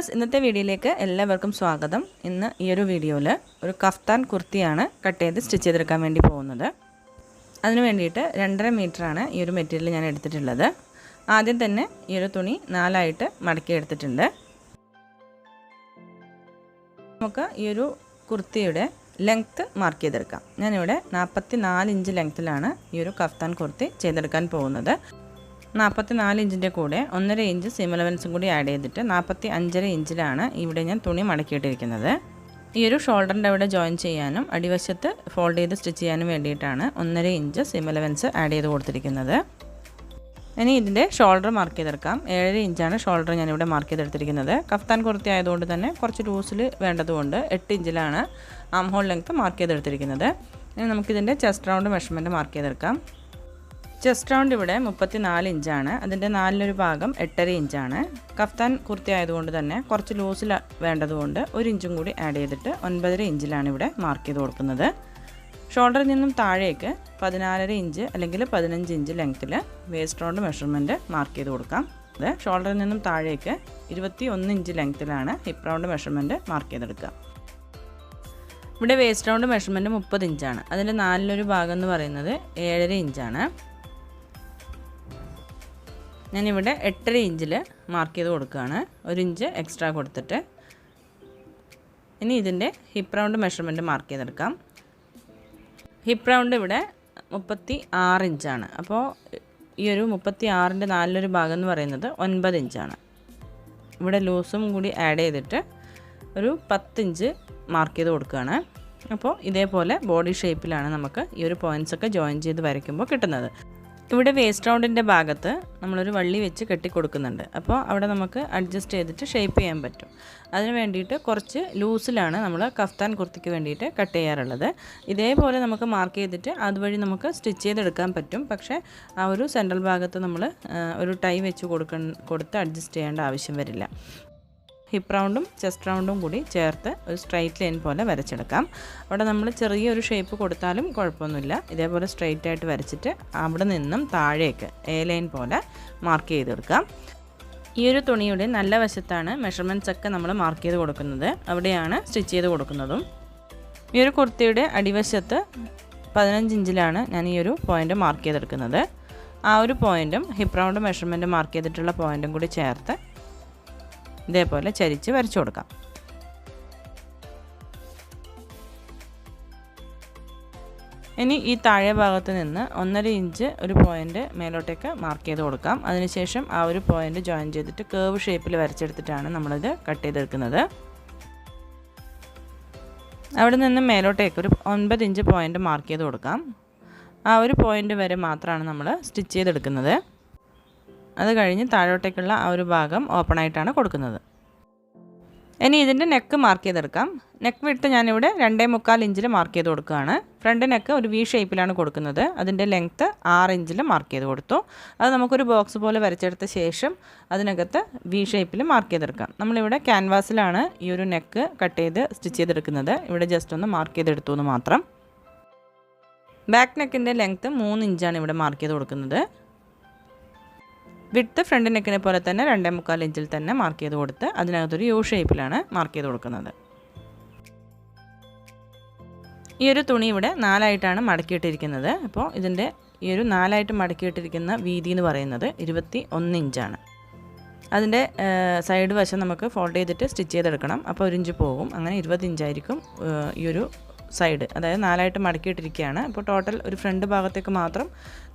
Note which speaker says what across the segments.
Speaker 1: Viewers, ഇന്നത്തെ വീഡിയോയിലേക്ക് എല്ലാവർക്കും സ്വാഗതം. ഇന്ന് ഈ ഒരു വീഡിയോയിൽ ഒരു കഫ്താൻ കുർത്തിയാണ് കട്ട് ചെയ്ത് സ്റ്റിച്ച് ചെയ്തെടുക്കാൻ വേണ്ടി പോകുന്നത്. അതിന് വേണ്ടിയിട്ട് 2.5 മീറ്ററാണ് ഈ ഒരു മെറ്റീരിയൽ ഞാൻ എടുത്തിട്ടുള്ളത്. ആദ്യം തന്നെ ഈ ഒരു തുണി 4ആയിട്ട് മടക്കി എടുത്തിട്ടുണ്ട്. നമുക്ക് ഈ ഒരു കുർത്തിയുടെ ലെങ്ത്ത് മാർക്ക് ചെയ്തെടുക്കാം. ഞാനിവിടെ 44 ഇഞ്ച് ലെങ്ത്തിലാണ് ഈ ഒരു കഫ്താൻ കുർത്തി ചെയ്തെടുക്കാൻ പോകുന്നത്. 44 ഇഞ്ചിൻ്റെ കൂടെ 1.5 ഇഞ്ച് സീം അലവൻസും കൂടി ആഡ് ചെയ്തിട്ട് 45.5 ഇഞ്ചിലാണ് ഇവിടെ ഞാൻ തുണി മടക്കിയിട്ടിരിക്കുന്നത്. ഈ ഒരു ഷോൾഡറിൻ്റെ അവിടെ ജോയിൻ ചെയ്യാനും അടിവശത്ത് ഫോൾഡ് ചെയ്ത് സ്റ്റിച്ച് ചെയ്യാനും വേണ്ടിയിട്ടാണ് 1.5 ഇഞ്ച് സീം അലവൻസ് ആഡ് ചെയ്ത് കൊടുത്തിരിക്കുന്നത്. ഇനി ഇതിൻ്റെ ഷോൾഡർ മാർക്ക് ചെയ്തെടുക്കാം. 7 ഇഞ്ചാണ് ഷോൾഡർ ഞാനിവിടെ മാർക്ക് ചെയ്തെടുത്തിരിക്കുന്നത്. കഫ്താൻ കുർത്തി ആയതുകൊണ്ട് തന്നെ കുറച്ച് ലൂസിൽ വേണ്ടതുകൊണ്ട് 8 ഇഞ്ചിലാണ് ആം ഹോൾ ലെങ്ത്ത് മാർക്ക് ചെയ്തെടുത്തിരിക്കുന്നത്. ഇനി നമുക്കിതിൻ്റെ ചെസ്റ്റ് റൗണ്ട് മെഷർമെൻറ്റ് മാർക്ക് ചെയ്തെടുക്കാം. ചെസ്റ്റ് റൗണ്ട് ഇവിടെ 34 ഇഞ്ചാണ്. അതിൻ്റെ 4 ഭാഗം 8.5 ഇഞ്ചാണ്. കഫ്താൻ കുർത്തി ആയതുകൊണ്ട് തന്നെ കുറച്ച് ലൂസിൽ വേണ്ടതുകൊണ്ട് 1 ഇഞ്ചും കൂടി ആഡ് ചെയ്തിട്ട് 9.5 ഇഞ്ചിലാണ് ഇവിടെ മാർക്ക് ചെയ്ത് കൊടുക്കുന്നത്. ഷോൾഡറിൽ നിന്നും താഴേക്ക് 14.5 ഇഞ്ച് അല്ലെങ്കിൽ 15 ഇഞ്ച് ലെങ്ത്തിൽ വേസ്റ്റ് റൗണ്ട് മെഷർമെൻറ്റ് മാർക്ക് ചെയ്ത് കൊടുക്കാം. അത് ഷോൾഡറിൽ നിന്നും താഴേക്ക് 21 ഇഞ്ച് ലെങ്ത്തിലാണ് ഹിപ്പ് റൗണ്ട് മെഷർമെൻറ്റ് മാർക്ക് ചെയ്തെടുക്കുക. ഇവിടെ വേസ്റ്റ് റൗണ്ട് മെഷർമെൻറ്റ് 30 ഇഞ്ചാണ്. അതിൻ്റെ 4 ഭാഗം എന്ന് പറയുന്നത് 7.5 ഇഞ്ചാണ്. ഞാനിവിടെ 8.5 ഇഞ്ചിൽ മാർക്ക് ചെയ്ത് കൊടുക്കുകയാണ്, 1 ഇഞ്ച് എക്സ്ട്രാ കൊടുത്തിട്ട്. ഇനി ഇതിൻ്റെ ഹിപ്പ് റൗണ്ട് മെഷർമെൻറ്റ് മാർക്ക് ചെയ്തെടുക്കാം. ഹിപ്പ് റൗണ്ട് ഇവിടെ 36 ഇഞ്ചാണ്. അപ്പോൾ ഈ ഒരു 36ൻ്റെ 4 ഭാഗം എന്ന് പറയുന്നത് 9 ഇഞ്ചാണ്. ഇവിടെ ലൂസും കൂടി ആഡ് ചെയ്തിട്ട് ഒരു 10 ഇഞ്ച് മാർക്ക് ചെയ്ത് കൊടുക്കുകയാണ്. അപ്പോൾ ഇതേപോലെ ബോഡി ഷേപ്പിലാണ് നമുക്ക് ഈ ഒരു പോയിൻറ്റ്സൊക്കെ ജോയിൻ ചെയ്ത് വരയ്ക്കുമ്പോൾ കിട്ടുന്നത്. ഇവിടെ വേസ്റ്റ് റൗണ്ടിൻ്റെ ഭാഗത്ത് നമ്മളൊരു വള്ളി വെച്ച് കെട്ടി കൊടുക്കുന്നുണ്ട്. അപ്പോൾ അവിടെ നമുക്ക് അഡ്ജസ്റ്റ് ചെയ്തിട്ട് ഷേപ്പ് ചെയ്യാൻ പറ്റും. അതിന് വേണ്ടിയിട്ട് കുറച്ച് ലൂസിലാണ് നമ്മൾ കഫ്താൻ കുർത്തിക്ക് വേണ്ടിയിട്ട് കട്ട് ചെയ്യാറുള്ളത്. ഇതേപോലെ നമുക്ക് മാർക്ക് ചെയ്തിട്ട് അതുവഴി നമുക്ക് സ്റ്റിച്ച് ചെയ്തെടുക്കാൻ പറ്റും. പക്ഷേ ആ ഒരു സെൻട്രൽ ഭാഗത്ത് നമ്മൾ ഒരു ടൈ വെച്ച് കൊടുത്ത് അഡ്ജസ്റ്റ് ചെയ്യേണ്ട ആവശ്യം വരില്ല. ഹിപ്പ് റൗണ്ടും ചെസ്റ്റ് റൗണ്ടും കൂടി ചേർത്ത് ഒരു സ്ട്രൈറ്റ് ലൈൻ പോലെ വരച്ചെടുക്കാം. അവിടെ നമ്മൾ ചെറിയൊരു ഷേപ്പ് കൊടുത്താലും കുഴപ്പമൊന്നുമില്ല. ഇതേപോലെ സ്ട്രൈറ്റ് ആയിട്ട് വരച്ചിട്ട് അവിടെ നിന്നും താഴേക്ക് എ ലൈൻ പോലെ മാർക്ക് ചെയ്തെടുക്കാം. ഈ ഒരു തുണിയുടെ നല്ല വശത്താണ് മെഷർമെൻറ്റ്സ് ഒക്കെ നമ്മൾ മാർക്ക് ചെയ്ത് കൊടുക്കുന്നത്. അവിടെയാണ് സ്റ്റിച്ച് ചെയ്ത് കൊടുക്കുന്നതും. ഈ ഒരു കുർത്തിയുടെ അടിവശത്ത് 15 ഇഞ്ചിലാണ് ഞാൻ ഈ ഒരു പോയിൻ്റ് മാർക്ക് ചെയ്തെടുക്കുന്നത്. ആ ഒരു പോയിൻറ്റും ഹിപ്പ് റൗണ്ട് മെഷർമെൻറ്റ് മാർക്ക് ചെയ്തിട്ടുള്ള പോയിൻറ്റും കൂടി ചേർത്ത് ഇതേപോലെ ചരിച്ച് വരച്ചു കൊടുക്കാം. ഇനി ഈ താഴെ ഭാഗത്ത് നിന്ന് 1.5 ഇഞ്ച് ഒരു പോയിൻ്റ് മേലോട്ടേക്ക് മാർക്ക് ചെയ്ത് കൊടുക്കാം. അതിനുശേഷം ആ ഒരു പോയിൻ്റ് ജോയിൻ ചെയ്തിട്ട് കേർവ് ഷേപ്പിൽ വരച്ചെടുത്തിട്ടാണ് നമ്മളിത് കട്ട് ചെയ്തെടുക്കുന്നത്. അവിടെ നിന്ന് മേലോട്ടേക്ക് ഒരു 9 ഇഞ്ച് പോയിൻ്റ് മാർക്ക് ചെയ്ത് കൊടുക്കാം. ആ ഒരു പോയിൻ്റ് വരെ മാത്രമാണ് നമ്മൾ സ്റ്റിച്ച് ചെയ്തെടുക്കുന്നത്. അത് കഴിഞ്ഞ് താഴോട്ടേക്കുള്ള ആ ഒരു ഭാഗം ഓപ്പൺ ആയിട്ടാണ് കൊടുക്കുന്നത്. ഇനി ഇതിൻ്റെ നെക്ക് മാർക്ക് ചെയ്തെടുക്കാം. നെക്ക് വിഡ്ത്ത് ഞാനിവിടെ 2.25 ഇഞ്ചിൽ മാർക്ക് ചെയ്ത് കൊടുക്കുകയാണ്. ഫ്രണ്ട് നെക്ക് ഒരു വി ഷേപ്പിലാണ് കൊടുക്കുന്നത്. അതിൻ്റെ ലെങ്ത്ത് 6 ഇഞ്ചിൽ മാർക്ക് ചെയ്ത് കൊടുത്തു. അത് നമുക്കൊരു ബോക്സ് പോലെ വരച്ചെടുത്ത ശേഷം അതിനകത്ത് വി ഷേപ്പിൽ മാർക്ക് ചെയ്തെടുക്കാം. നമ്മളിവിടെ ക്യാൻവാസിലാണ് ഈ ഒരു നെക്ക് കട്ട് ചെയ്ത് സ്റ്റിച്ച് ചെയ്തെടുക്കുന്നത്. ഇവിടെ ജസ്റ്റ് ഒന്ന് മാർക്ക് ചെയ്തെടുത്തു എന്ന് മാത്രം. ബാക്ക് നെക്കിൻ്റെ ലെങ്ത്ത് 3 ഇഞ്ചാണ് ഇവിടെ മാർക്ക് ചെയ്ത് കൊടുക്കുന്നത്. വിഡ്ത്ത് ഫ്രണ്ട് നെക്കിനെ പോലെ തന്നെ 2.25 ഇഞ്ചിൽ തന്നെ മാർക്ക് ചെയ്ത് കൊടുത്ത് അതിനകത്തൊരു യു ഷേപ്പിലാണ് മാർക്ക് ചെയ്ത് കൊടുക്കുന്നത്. ഈ ഒരു തുണി ഇവിടെ 4ആയിട്ടാണ് മടക്കിയിട്ടിരിക്കുന്നത്. അപ്പോൾ ഇതിൻ്റെ ഈ ഒരു 4ആയിട്ട് മടക്കിയിട്ടിരിക്കുന്ന വീതി എന്ന് പറയുന്നത് 21 ഇഞ്ചാണ്. അതിൻ്റെ സൈഡ് വശം നമുക്ക് ഫോൾഡ് ചെയ്തിട്ട് സ്റ്റിച്ച് ചെയ്തെടുക്കണം. അപ്പോൾ 1 ഇഞ്ച് പോകും. അങ്ങനെ 20 ഇഞ്ചായിരിക്കും ഈ ഒരു സൈഡ്. അതായത് 4ആയിട്ട് മടക്കിയിട്ടിരിക്കുകയാണ്. അപ്പോൾ ടോട്ടൽ ഒരു ഫ്രണ്ട് ഭാഗത്തേക്ക് മാത്രം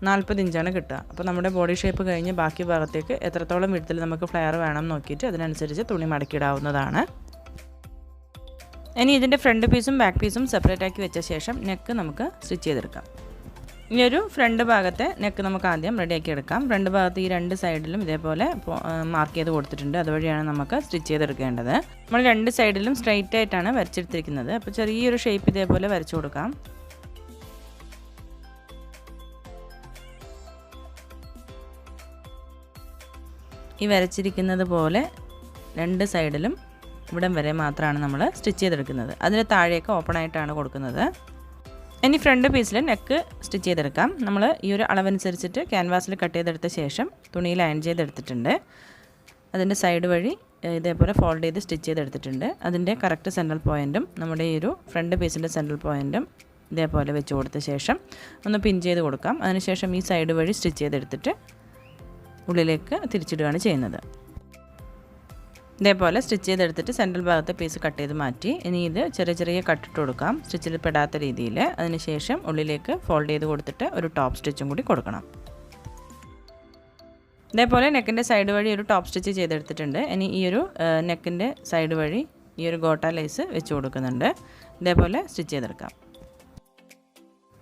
Speaker 1: 40 ഇഞ്ചാണ് കിട്ടുക. അപ്പോൾ നമ്മുടെ ബോഡി ഷേപ്പ് കഴിഞ്ഞ് ബാക്കി ഭാഗത്തേക്ക് എത്രത്തോളം വിഡ്ത്തിൽ നമുക്ക് ഫ്ലെയർ വേണം നോക്കിയിട്ട് അതിനനുസരിച്ച് തുണി മടക്കിയിടാവുന്നതാണ്. ഇനി ഇതിൻ്റെ ഫ്രണ്ട് പീസും ബാക്ക് പീസും സെപ്പറേറ്റ് ആക്കി വെച്ച ശേഷം നെക്ക് നമുക്ക് സ്റ്റിച്ച് ചെയ്തെടുക്കാം. ഈ ഒരു ഫ്രണ്ട് ഭാഗത്തെ നെക്ക് നമുക്ക് ആദ്യം റെഡിയാക്കി എടുക്കാം. ഫ്രണ്ട് ഭാഗത്ത് ഈ 2 സൈഡിലും ഇതേപോലെ മാർക്ക് ചെയ്ത് കൊടുത്തിട്ടുണ്ട്. അതുവഴിയാണ് നമുക്ക് സ്റ്റിച്ച് ചെയ്തെടുക്കേണ്ടത്. നമ്മൾ 2 സൈഡിലും സ്ട്രൈറ്റ് ആയിട്ടാണ് വരച്ചെടുത്തിരിക്കുന്നത്. അപ്പോൾ ചെറിയൊരു ഷേപ്പ് ഇതേപോലെ വരച്ചു കൊടുക്കാം. ഈ വരച്ചിരിക്കുന്നത് പോലെ 2 സൈഡിലും ഇവിടം വരെ മാത്രമാണ് നമ്മൾ സ്റ്റിച്ച് ചെയ്തെടുക്കുന്നത്. അതിന് താഴേക്ക് ഓപ്പൺ ആയിട്ടാണ് കൊടുക്കുന്നത്. ഇനി ഫ്രണ്ട് പീസിൽ നെക്ക് സ്റ്റിച്ച് ചെയ്തെടുക്കാം. നമ്മൾ ഈ ഒരു അളവനുസരിച്ചിട്ട് ക്യാൻവാസിൽ കട്ട് ചെയ്തെടുത്ത ശേഷം തുണിയിൽ അയൺ ചെയ്തെടുത്തിട്ടുണ്ട്. അതിൻ്റെ സൈഡ് വഴി ഇതേപോലെ ഫോൾഡ് ചെയ്ത് സ്റ്റിച്ച് ചെയ്തെടുത്തിട്ടുണ്ട്. അതിൻ്റെ കറക്റ്റ് സെൻട്രൽ പോയിൻറ്റും നമ്മുടെ ഈ ഒരു ഫ്രണ്ട് പീസിൻ്റെ സെൻട്രൽ പോയിൻറ്റും ഇതേപോലെ വെച്ച് കൊടുത്ത ശേഷം ഒന്ന് പിൻ ചെയ്ത് കൊടുക്കാം. അതിനുശേഷം ഈ സൈഡ് വഴി സ്റ്റിച്ച് ചെയ്തെടുത്തിട്ട് ഉള്ളിലേക്ക് തിരിച്ചിടുകയാണ് ചെയ്യുന്നത്. ഇതേപോലെ സ്റ്റിച്ച് ചെയ്തെടുത്തിട്ട് സെൻട്രൽ ഭാഗത്തെ പീസ് കട്ട് ചെയ്ത് മാറ്റി ഇനി ഇത് ചെറിയ ചെറിയ കട്ടിട്ട് കൊടുക്കാം, സ്റ്റിച്ചിൽ പെടാത്ത രീതിയിൽ. അതിനുശേഷം ഉള്ളിലേക്ക് ഫോൾഡ് ചെയ്ത് കൊടുത്തിട്ട് ഒരു ടോപ്പ് സ്റ്റിച്ചും കൂടി കൊടുക്കണം. ഇതേപോലെ നെക്കിൻ്റെ സൈഡ് വഴി ഒരു ടോപ്പ് സ്റ്റിച്ച് ചെയ്തെടുത്തിട്ടുണ്ട്. ഇനി ഈ ഒരു നെക്കിൻ്റെ സൈഡ് വഴി ഈ ഒരു ഗോട്ട ലേസ് വെച്ച് കൊടുക്കുന്നുണ്ട്. ഇതേപോലെ സ്റ്റിച്ച് ചെയ്തെടുക്കാം.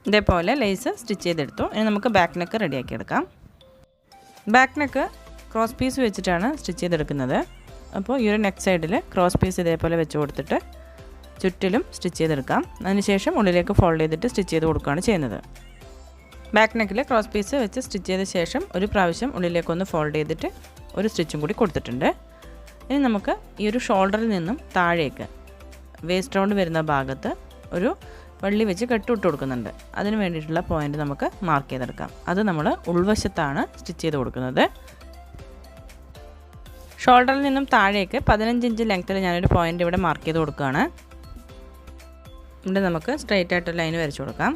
Speaker 1: ഇതേപോലെ ലേസ് സ്റ്റിച്ച് ചെയ്തെടുത്തു. ഇനി നമുക്ക് ബാക്ക് നെക്ക് റെഡിയാക്കി എടുക്കാം. ബാക്ക് നെക്ക് ക്രോസ് പീസ് വെച്ചിട്ടാണ് സ്റ്റിച്ച് ചെയ്തെടുക്കുന്നത്. അപ്പോൾ ഈ ഒരു നെക്ക് സൈഡിൽ ക്രോസ് പീസ് ഇതേപോലെ വെച്ച് കൊടുത്തിട്ട് ചുറ്റിലും സ്റ്റിച്ച് ചെയ്തെടുക്കാം. അതിനുശേഷം ഉള്ളിലേക്ക് ഫോൾഡ് ചെയ്തിട്ട് സ്റ്റിച്ച് ചെയ്ത് കൊടുക്കുകയാണ് ചെയ്യുന്നത്. ബാക്ക് നെക്കിൽ ക്രോസ് പീസ് വെച്ച് സ്റ്റിച്ച് ചെയ്ത ശേഷം ഒരു പ്രാവശ്യം ഉള്ളിലേക്കൊന്ന് ഫോൾഡ് ചെയ്തിട്ട് ഒരു സ്റ്റിച്ചും കൂടി കൊടുത്തിട്ടുണ്ട്. ഇനി നമുക്ക് ഈ ഒരു ഷോൾഡറിൽ നിന്നും താഴേക്ക് വേസ്റ്റ് റൗണ്ട് വരുന്ന ഭാഗത്ത് ഒരു വള്ളി വെച്ച് കെട്ടിട്ട് കൊടുക്കുന്നുണ്ട്. അതിന് വേണ്ടിയിട്ടുള്ള പോയിൻ്റ് നമുക്ക് മാർക്ക് ചെയ്തെടുക്കാം. അത് നമ്മൾ ഉൾവശത്താണ് സ്റ്റിച്ച് ചെയ്ത് കൊടുക്കുന്നത്. ഷോൾഡറിൽ നിന്നും താഴേക്ക് 15 ഇഞ്ച് ലെങ്ത്തിൽ ഞാനൊരു പോയിൻ്റ് ഇവിടെ മാർക്ക് ചെയ്ത് കൊടുക്കുകയാണ്. ഇവിടെ നമുക്ക് സ്ട്രെയിറ്റ് ആയിട്ട് ലൈൻ വരച്ചു കൊടുക്കാം.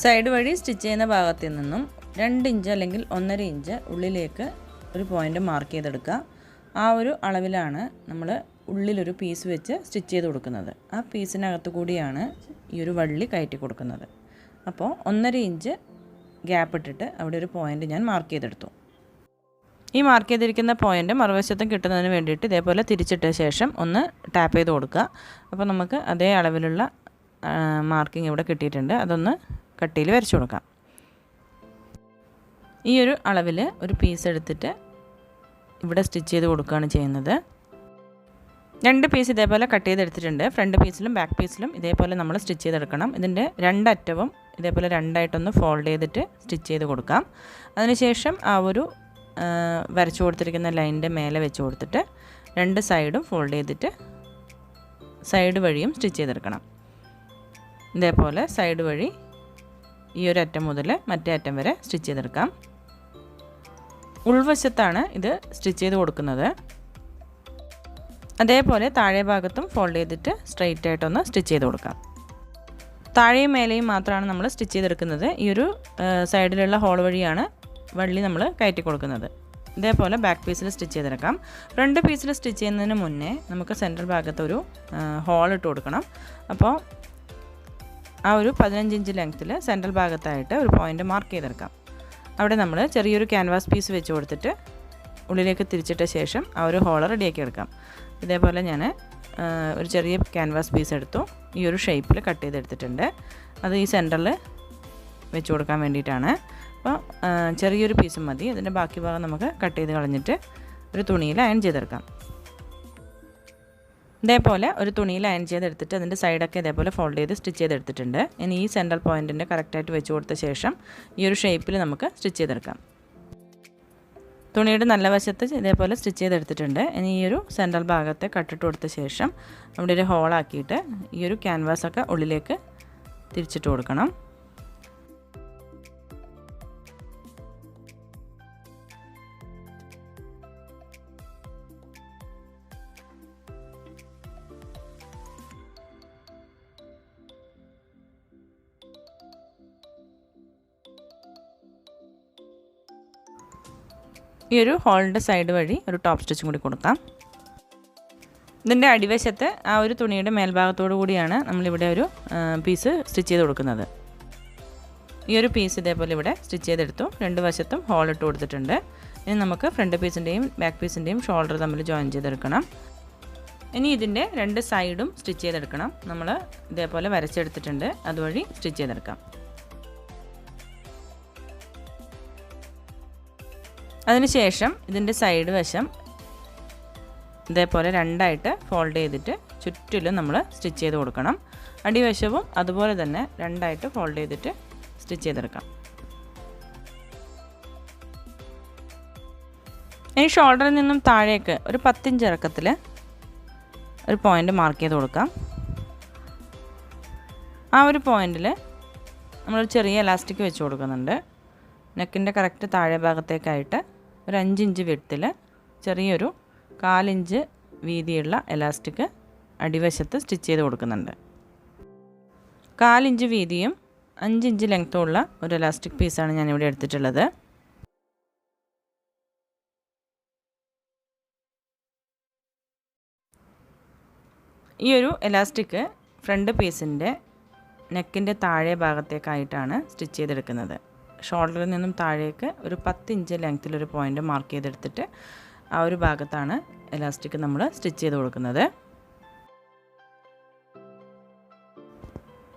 Speaker 1: സൈഡ് വഴി സ്റ്റിച്ച് ചെയ്യുന്ന ഭാഗത്തിൽ നിന്നും 2 ഇഞ്ച് അല്ലെങ്കിൽ 1.5 ഇഞ്ച് ഉള്ളിലേക്ക് ഒരു പോയിൻ്റ് മാർക്ക് ചെയ്തെടുക്കുക. ആ ഒരു അളവിലാണ് നമ്മൾ ഉള്ളിലൊരു പീസ് വെച്ച് സ്റ്റിച്ച് ചെയ്ത് കൊടുക്കുന്നത്. ആ പീസിനകത്ത് കൂടിയാണ് ഈ ഒരു വള്ളി കയറ്റി കൊടുക്കുന്നത്. അപ്പോൾ 1.5 ഇഞ്ച് ഗ്യാപ്പ് ഇട്ടിട്ട് അവിടെ ഒരു പോയിൻ്റ് ഞാൻ മാർക്ക് ചെയ്തെടുത്തു. ഈ മാർക്ക് ചെയ്തിരിക്കുന്ന പോയിൻ്റ് മറുവശത്തും കിട്ടുന്നതിന് വേണ്ടിയിട്ട് ഇതേപോലെ തിരിച്ചിട്ട ശേഷം ഒന്ന് ടാപ്പ് ചെയ്ത് കൊടുക്കുക. അപ്പോൾ നമുക്ക് അതേ അളവിലുള്ള മാർക്കിംഗ് ഇവിടെ കിട്ടിയിട്ടുണ്ട്. അതൊന്ന് കട്ടിയിൽ വരച്ചു കൊടുക്കാം. ഈ ഒരു അളവിൽ ഒരു പീസ് എടുത്തിട്ട് ഇവിടെ സ്റ്റിച്ച് ചെയ്ത് കൊടുക്കുകയാണ് ചെയ്യുന്നത്. 2 പീസ് ഇതേപോലെ കട്ട് ചെയ്തെടുത്തിട്ടുണ്ട്. ഫ്രണ്ട് പീസിലും ബാക്ക് പീസിലും ഇതേപോലെ നമ്മൾ സ്റ്റിച്ച് ചെയ്തെടുക്കണം. ഇതിൻ്റെ 2 അറ്റവും ഇതേപോലെ 2ആയിട്ടൊന്ന് ഫോൾഡ് ചെയ്തിട്ട് സ്റ്റിച്ച് ചെയ്ത് കൊടുക്കാം. അതിനുശേഷം ആ ഒരു വരച്ചു കൊടുത്തിരിക്കുന്ന ലൈനിൻ്റെ മേലെ വെച്ച് കൊടുത്തിട്ട് 2 സൈഡും ഫോൾഡ് ചെയ്തിട്ട് സൈഡ് വഴിയും സ്റ്റിച്ച് ചെയ്തെടുക്കണം. ഇതേപോലെ സൈഡ് വഴി ഈ ഒരു അറ്റം മുതൽ മറ്റേ അറ്റം വരെ സ്റ്റിച്ച് ചെയ്തെടുക്കാം. ഉൾവശത്താണ് ഇത് സ്റ്റിച്ച് ചെയ്ത് കൊടുക്കുന്നത്. അതേപോലെ താഴെ ഭാഗത്തും ഫോൾഡ് ചെയ്തിട്ട് സ്ട്രെയിറ്റ് ആയിട്ടൊന്ന് സ്റ്റിച്ച് ചെയ്ത് കൊടുക്കാം. താഴെയും മേലെയും മാത്രമാണ് നമ്മൾ സ്റ്റിച്ച് ചെയ്തെടുക്കുന്നത്. ഈ ഒരു സൈഡിലുള്ള ഹോൾ വഴിയാണ് വള്ളി നമ്മൾ കയറ്റി കൊടുക്കുന്നത്. ഇതേപോലെ ബാക്ക് പീസിൽ സ്റ്റിച്ച് ചെയ്തെടുക്കാം. ഫ്രണ്ട് പീസിൽ സ്റ്റിച്ച് ചെയ്യുന്നതിന് മുന്നേ നമുക്ക് സെൻട്രൽ ഭാഗത്തൊരു ഹോൾ ഇട്ട് കൊടുക്കണം. അപ്പോൾ ആ ഒരു 15 ഇഞ്ച് ലെങ്ത്തിൽ സെൻട്രൽ ഭാഗത്തായിട്ട് ഒരു പോയിൻ്റ് മാർക്ക് ചെയ്തെടുക്കാം. അവിടെ നമ്മൾ ചെറിയൊരു ക്യാൻവാസ് പീസ് വെച്ച് കൊടുത്തിട്ട് ഉള്ളിലേക്ക് തിരിച്ചിട്ട ശേഷം ആ ഒരു ഹോൾ റെഡിയാക്കി എടുക്കാം. ഇതേപോലെ ഞാൻ ഒരു ചെറിയ ക്യാൻവാസ് പീസ് എടുത്തു. ഈ ഒരു ഷേപ്പിൽ കട്ട് ചെയ്തെടുത്തിട്ടുണ്ട്. അത് ഈ സെൻറ്ററിൽ വെച്ച് കൊടുക്കാൻ വേണ്ടിയിട്ടാണ്. അപ്പോൾ ചെറിയൊരു പീസും മതി. അതിൻ്റെ ബാക്കി ഭാഗം നമുക്ക് കട്ട് ചെയ്ത് കളഞ്ഞിട്ട് ഒരു തുണിയിൽ അയൺ ചെയ്തെടുക്കാം. ഇതേപോലെ ഒരു തുണിയിൽ അയൺ ചെയ്തെടുത്തിട്ട് അതിൻ്റെ സൈഡൊക്കെ ഇതേപോലെ ഫോൾഡ് ചെയ്ത് സ്റ്റിച്ച് ചെയ്തെടുത്തിട്ടുണ്ട്. ഇനി ഈ സെൻട്രൽ പോയിൻറ്റിൻ്റെ കറക്റ്റായിട്ട് വെച്ച് കൊടുത്ത ശേഷം ഈ ഒരു ഷേപ്പിൽ നമുക്ക് സ്റ്റിച്ച് ചെയ്തെടുക്കാം. തുണിയുടെ നല്ല വശത്ത് ഇതേപോലെ സ്റ്റിച്ച് ചെയ്തെടുത്തിട്ടുണ്ട്. ഇനി ഈ ഒരു സെൻട്രൽ ഭാഗത്തെ കട്ടിട്ട് കൊടുത്ത ശേഷം അവിടെ ഒരു ഹോളാക്കിയിട്ട് ഈ ഒരു ക്യാൻവാസൊക്കെ ഉള്ളിലേക്ക് തിരിച്ചിട്ട് കൊടുക്കണം. ഈ ഒരു ഹോളിൻ്റെ സൈഡ് വഴി ഒരു ടോപ്പ് സ്റ്റിച്ചും കൂടി കൊടുക്കാം. ഇതിൻ്റെ അടിവശത്ത് ആ ഒരു തുണിയുടെ മേൽഭാഗത്തോടു കൂടിയാണ് നമ്മളിവിടെ ഒരു പീസ് സ്റ്റിച്ച് ചെയ്ത് കൊടുക്കുന്നത്. ഈ ഒരു പീസ് ഇതേപോലെ ഇവിടെ സ്റ്റിച്ച് ചെയ്തെടുത്തു. 2 വശത്തും ഹോൾ ഇട്ട് കൊടുത്തിട്ടുണ്ട്. ഇനി നമുക്ക് ഫ്രണ്ട് പീസിൻ്റെയും ബാക്ക് പീസിൻ്റെയും ഷോൾഡർ തമ്മിൽ ജോയിൻ ചെയ്തെടുക്കണം. ഇനി ഇതിൻ്റെ 2 സൈഡും സ്റ്റിച്ച് ചെയ്തെടുക്കണം. നമ്മൾ ഇതേപോലെ വരച്ചെടുത്തിട്ടുണ്ട്. അതുവഴി സ്റ്റിച്ച് ചെയ്തെടുക്കാം. അതിനുശേഷം ഇതിൻ്റെ സൈഡ് വശം ഇതേപോലെ 2ആയിട്ട് ഫോൾഡ് ചെയ്തിട്ട് ചുറ്റിലും നമ്മൾ സ്റ്റിച്ച് ചെയ്ത് കൊടുക്കണം. അടിവശവും അതുപോലെ തന്നെ 2ആയിട്ട് ഫോൾഡ് ചെയ്തിട്ട് സ്റ്റിച്ച് ചെയ്തെടുക്കാം. ഈ ഷോൾഡറിൽ നിന്നും താഴേക്ക് ഒരു 10 ഇഞ്ച് ഇറക്കത്തിൽ ഒരു പോയിൻ്റ് മാർക്ക് ചെയ്ത് കൊടുക്കാം. ആ ഒരു പോയിൻ്റിൽ നമ്മളൊരു ചെറിയ എലാസ്റ്റിക് വെച്ച് കൊടുക്കുന്നുണ്ട്. നെക്കിൻ്റെ കറക്റ്റ് താഴെ ഭാഗത്തേക്കായിട്ട് ഒരു 5 ഇഞ്ച് വിഡ്ത്തിൽ ചെറിയൊരു 1/4 ഇഞ്ച് വീതിയുള്ള എലാസ്റ്റിക് അടിവശത്ത് സ്റ്റിച്ച് ചെയ്ത് കൊടുക്കുന്നുണ്ട്. 1/4 ഇഞ്ച് വീതിയും 5 ഇഞ്ച് ലെങ്ത്തുള്ള ഒരു എലാസ്റ്റിക് പീസാണ് ഞാനിവിടെ എടുത്തിട്ടുള്ളത്. ഈ ഒരു എലാസ്റ്റിക് ഫ്രണ്ട് പീസിൻ്റെ നെക്കിൻ്റെ താഴെ ഭാഗത്തേക്കായിട്ടാണ് സ്റ്റിച്ച് ചെയ്തെടുക്കുന്നത്. ഷോൾഡറിൽ നിന്നും താഴേക്ക് ഒരു 10 ഇഞ്ച് ലെങ്ത്തിലൊരു പോയിൻ്റ് മാർക്ക് ചെയ്തെടുത്തിട്ട് ആ ഒരു ഭാഗത്താണ് എലാസ്റ്റിക് നമ്മൾ സ്റ്റിച്ച് ചെയ്ത് കൊടുക്കുന്നത്.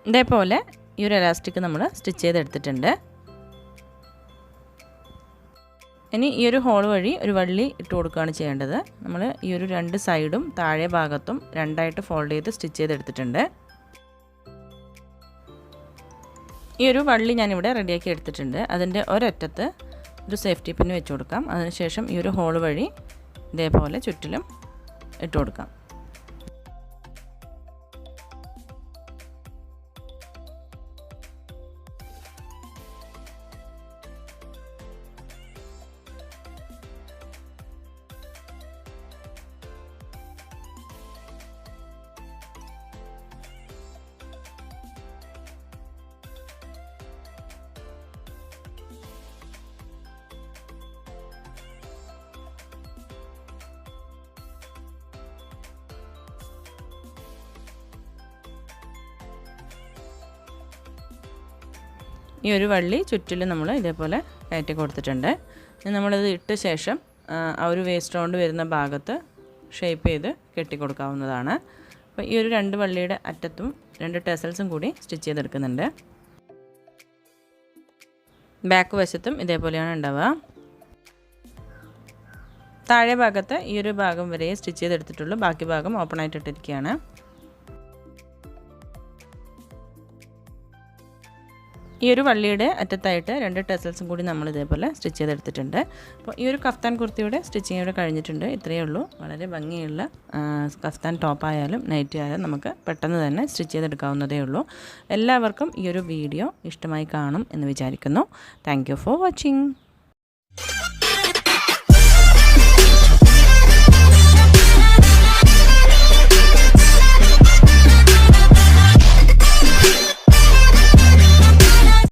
Speaker 1: ഇതേപോലെ ഈ ഒരു എലാസ്റ്റിക് നമ്മൾ സ്റ്റിച്ച് ചെയ്തെടുത്തിട്ടുണ്ട്. ഇനി ഈ ഒരു ഹോൾ വഴി ഒരു വള്ളി ഇട്ട് കൊടുക്കുകയാണ് ചെയ്യേണ്ടത്. നമ്മൾ ഈ ഒരു 2 സൈഡും താഴെ ഭാഗത്തും 2ആയിട്ട് ഫോൾഡ് ചെയ്ത് സ്റ്റിച്ച് ചെയ്തെടുത്തിട്ടുണ്ട്. ഈ ഒരു വള്ളി ഞാനിവിടെ റെഡിയാക്കി എടുത്തിട്ടുണ്ട്. അതിൻ്റെ ഒരറ്റത്ത് ഒരു സേഫ്റ്റി പിൻ വെച്ച് കൊടുക്കാം. അതിനുശേഷം ഈ ഒരു ഹോൾ വഴി ഇതേപോലെ ചുറ്റിലും ഇട്ട് കൊടുക്കാം. ഈ ഒരു വള്ളി ചുറ്റിലും നമ്മൾ ഇതേപോലെ കയറ്റി കൊടുത്തിട്ടുണ്ട്. നമ്മളിത് ഇട്ട ശേഷം ആ ഒരു വേസ്റ്റ് റൗണ്ട് വരുന്ന ഭാഗത്ത് ഷേപ്പ് ചെയ്ത് കെട്ടിക്കൊടുക്കാവുന്നതാണ്. അപ്പോൾ ഈ ഒരു 2 വള്ളിയുടെ അറ്റത്തും 2 ടെസൽസും കൂടി സ്റ്റിച്ച് ചെയ്തെടുക്കുന്നുണ്ട്. ബാക്ക് വശത്തും ഇതേപോലെയാണ് ഉണ്ടാവുക. താഴെ ഭാഗത്ത് ഈ ഒരു ഭാഗം വരെ സ്റ്റിച്ച് ചെയ്തെടുത്തിട്ടുള്ളൂ. ബാക്കി ഭാഗം ഓപ്പൺ ആയിട്ട് ഇട്ടിരിക്കുകയാണ്. ഈ ഒരു വള്ളിയുടെ അറ്റത്തായിട്ട് 2 ടെസൽസും കൂടി നമ്മൾ ഇതേപോലെ സ്റ്റിച്ച് ചെയ്തെടുത്തിട്ടുണ്ട്. അപ്പോൾ ഈ ഒരു കഫ്താൻ കുർത്തിയുടെ സ്റ്റിച്ചിങ് ഇവിടെ കഴിഞ്ഞിട്ടുണ്ട്. ഇത്രയേ ഉള്ളൂ. വളരെ ഭംഗിയുള്ള കഫ്താൻ ടോപ്പായാലും നൈറ്റി ആയാലും നമുക്ക് പെട്ടെന്ന് തന്നെ സ്റ്റിച്ച് ചെയ്തെടുക്കാവുന്നതേ ഉള്ളൂ. എല്ലാവർക്കും ഈ ഒരു വീഡിയോ ഇഷ്ടമായി കാണും എന്ന് വിചാരിക്കുന്നു. Thank you for watching.